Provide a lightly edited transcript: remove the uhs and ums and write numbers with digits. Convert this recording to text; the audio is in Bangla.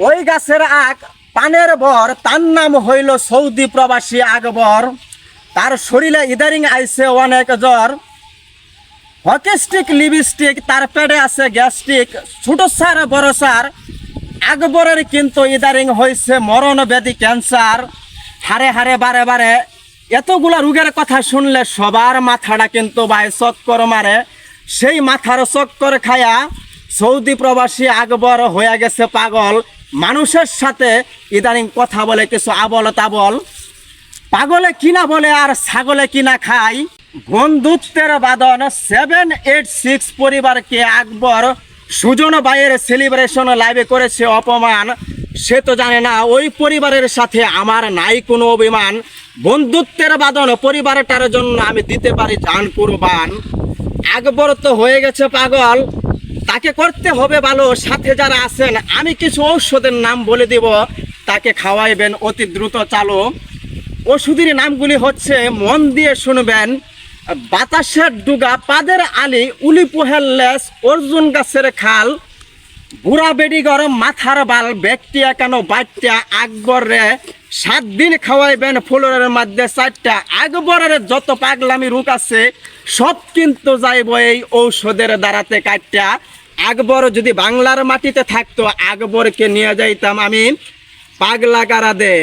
ওই গাছের আগ পানের বর, তার নাম হইল সৌদি প্রবাসী আকবর। তার শরীরে ইদারিং আইছে অনেক জ্বর, হকিস্টিক লিপস্টিক, তার পেটে আছে গ্যাস্ট্রিক, ছোট সার বড় সার। আকবরের কিন্তু ইদারিং হয়েছে মরণ ব্যাধি ক্যান্সার। হারে হারে বারে বারে এতগুলা রোগের কথা শুনলে সবার মাথাটা কিন্তু ভাই চক্কর মারে। সেই মাথার চক্কর খায়া সৌদি প্রবাসী আকবর হয়ে গেছে পাগল। মানুষের সাথে ইদানিং কথা বলে কিছু আবল তাবল, পাগলে কিনা বলে আর ছাগলে কিনা খাই। বন্ধুত্বের বাঁধন 786 পরিবারকে আকবর সুজন ভাইয়ের সেলিব্রেশন লাইভে করেছে অপমান। সে তো জানে না ওই পরিবারের সাথে আমার নাই কোনো অভিমান। বন্ধুত্বের বাঁধন পরিবারটার জন্য আমি দিতে পারি জান কুরবান। আকবর তো হয়ে গেছে পাগল, তাকে করতে হবে ভালো। সাথে যারা আছেন আমি কিছু ঔষধের নাম বলে দিব, তাকে খাওয়াইবেন অতি দ্রুত চালু। ওষুধের নামগুলি হচ্ছে, মন দিয়ে শুনবেন। বাতাসের ডুগা, পাদের আলি, উলি পোহের লেস, অর্জুন গাছের খাল, বুড়া বেডি গরম মাথার বাল, ব্যাকটিয়া কেন বাচ্চা আকবর রে 7 দিন খাওয়াইবেন ফুলের মধ্যে 4টা। আকবরের যত পাগলামি রোগ আছে সব কিন্তু যাইব এই ঔষধের দ্বারাতে কাটটা। আকবর যদি বাংলার মাটিতে থাকতো আকবরকে নিয়ে যাইতাম আমি পাগলা গারাদে।